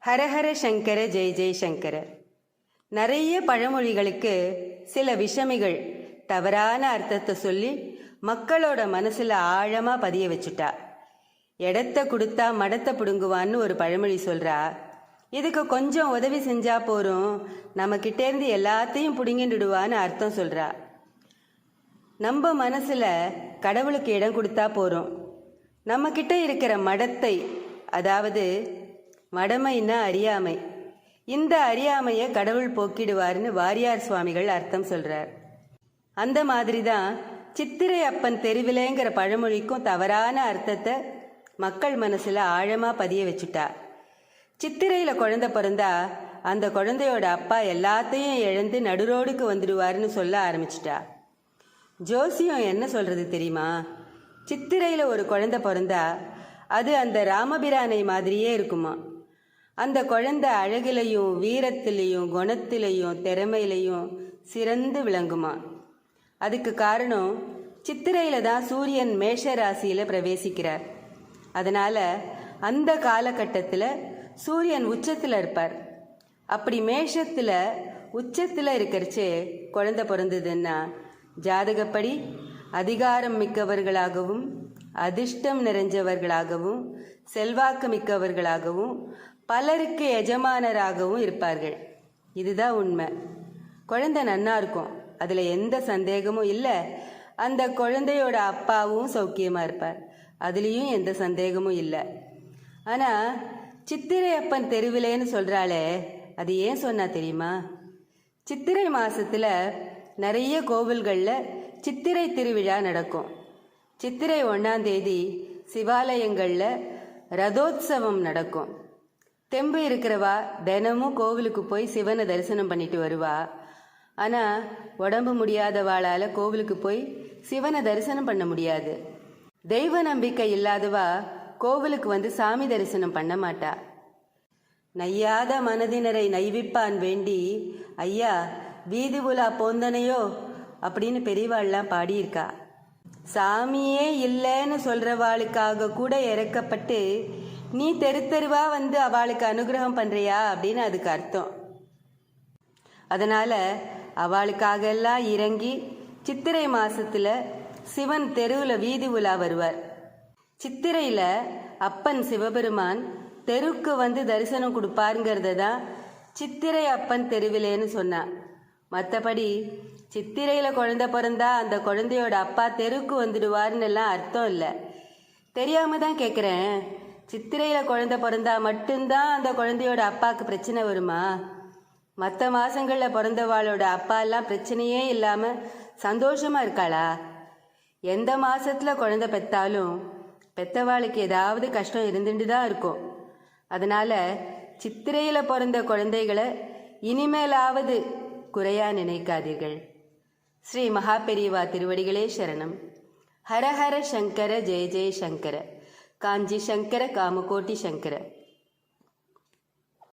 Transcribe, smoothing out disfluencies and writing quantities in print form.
ஹரஹர சங்கர ஜெய ஜெய சங்கர. நிறைய பழமொழிகளுக்கு சில விஷமிகள் தவறான அர்த்தத்தை சொல்லி மக்களோட மனசுல ஆழமா பதிய வச்சுட்டா. இடத்த கொடுத்தா மடத்தை பிடுங்குவான்னு ஒரு பழமொழி சொல்றா. இதுக்கு கொஞ்சம் உதவி செஞ்சா போறோம், நம்ம கிட்டேருந்து எல்லாத்தையும் பிடுங்கிடுவான்னு அர்த்தம் சொல்றா. நம்ம மனசுல கடவுளுக்கு இடம் கொடுத்தா போறோம், நம்ம கிட்ட இருக்கிற மடத்தை, அதாவது மடமைன்னா அறியாமை, இந்த அறியாமையை கடவுள் போக்கிடுவார்னு வாரியார் சுவாமிகள் அர்த்தம் சொல்றார். அந்த மாதிரி தான் சித்திரை அப்பன் தெருவிலேங்கிற பழமொழிக்கும் தவறான அர்த்தத்தை மக்கள் மனசுல ஆழமா பதிய வச்சுட்டா. சித்திரையில குழந்தை பிறந்தா அந்த குழந்தையோட அப்பா எல்லாத்தையும் இழந்து நடுரோடுக்கு வந்துடுவாருன்னு சொல்ல ஆரம்பிச்சிட்டா. ஜோசியம் என்ன சொல்றது தெரியுமா? சித்திரையில ஒரு குழந்தை பிறந்தா அது அந்த ராமபிரானை மாதிரியே இருக்குமா. அந்த குழந்தை அழகிலையும் வீரத்திலையும் குணத்திலையும் திறமையிலையும் சிறந்து விளங்குமா. அதுக்கு காரணம் சித்திரையில தான் சூரியன் மேஷ ராசியில பிரவேசிக்கிறார். அதனால அந்த காலகட்டத்தில் சூரியன் உச்சத்தில் இருப்பார். அப்படி மேஷத்துல உச்சத்தில் இருக்கிறச்சே குழந்தை பிறந்ததுன்னா ஜாதகப்படி அதிகாரம் மிக்கவர்களாகவும் அதிர்ஷ்டம் நிறைஞ்சவர்களாகவும் செல்வாக்கு மிக்கவர்களாகவும் பலருக்கு எஜமானராகவும் இருப்பார்கள். இதுதான் உண்மை. குழந்தை நன்னா இருக்கும், அதில் எந்த சந்தேகமும் இல்லை. அந்த குழந்தையோட அப்பாவும் சௌக்கியமா இருப்பார், அதுலேயும் எந்த சந்தேகமும் இல்லை. ஆனால் சித்திரை அப்பன் தெருவிலேன்னு சொல்கிறாளே, அது ஏன் சொன்னா தெரியுமா? சித்திரை மாசத்துல நிறைய கோவில்களில் சித்திரை திருவிழா நடக்கும். சித்திரை 1ஆம் தேதி சிவாலயங்களில் ரதோத்சவம் நடக்கும். தெம்பு இருக்கிறவா தினமும் கோவிலுக்கு போய் சிவனை தரிசனம் பண்ணிட்டு வருவா. ஆனால் உடம்பு முடியாதவாளால் கோவிலுக்கு போய் சிவனை தரிசனம் பண்ண முடியாது. தெய்வ நம்பிக்கை இல்லாதவா கோவிலுக்கு வந்து சாமி தரிசனம் பண்ண மாட்டா. நையாத மனதினரை நைவிப்பான் வேண்டி ஐயா வீதி உலா போந்தனையோ அப்படின்னு பெரியவாள்லாம் பாடியிருக்கா. சாமியே இல்லைன்னு சொல்றவாளுக்காக கூட இறக்கப்பட்டு நீ தெரு தெருவா வந்து அவளுக்கு அனுகிரகம் பண்றியா அப்படின்னு அதுக்கு அர்த்தம். அதனால அவளுக்காக எல்லாம் இறங்கி சித்திரை மாசத்துல சிவன் தெருவில் வீதி உலா வருவார். சித்திரையில அப்பன் சிவபெருமான் தெருக்கு வந்து தரிசனம் கொடுப்பாருங்கிறத தான் சித்திரை அப்பன் தெருவிலேன்னு சொன்னான். மற்றபடி சித்திரையில குழந்தை பிறந்தா அந்த குழந்தையோட அப்பா தெருக்கு வந்துடுவார்னு எல்லாம் அர்த்தம் இல்லை. தெரியாம தான் கேட்குறேன், சித்திரையில குழந்தை பிறந்தா மட்டும்தான் அந்த குழந்தையோட அப்பாவுக்கு பிரச்சனை வருமா? மற்ற மாசங்கள்ல பிறந்தவாளோட அப்பா எல்லாம் பிரச்சனையே இல்லாம சந்தோஷமா இருக்காளா? எந்த மாசத்துல குழந்தை பெற்றாலும் பெத்தவாளுக்கு ஏதாவது கஷ்டம் இருந்துட்டு தான் இருக்கும். அதனால சித்திரையில பிறந்த குழந்தைகளை இனிமேலாவது குறையா நினைக்காதீர்கள். ஸ்ரீ மகாபெரிவா திருவடிகளே சரணம். ஹரஹர சங்கர ஜெய ஜெய சங்கர. காஞ்சி சங்கர காமகோட்டி சங்கர.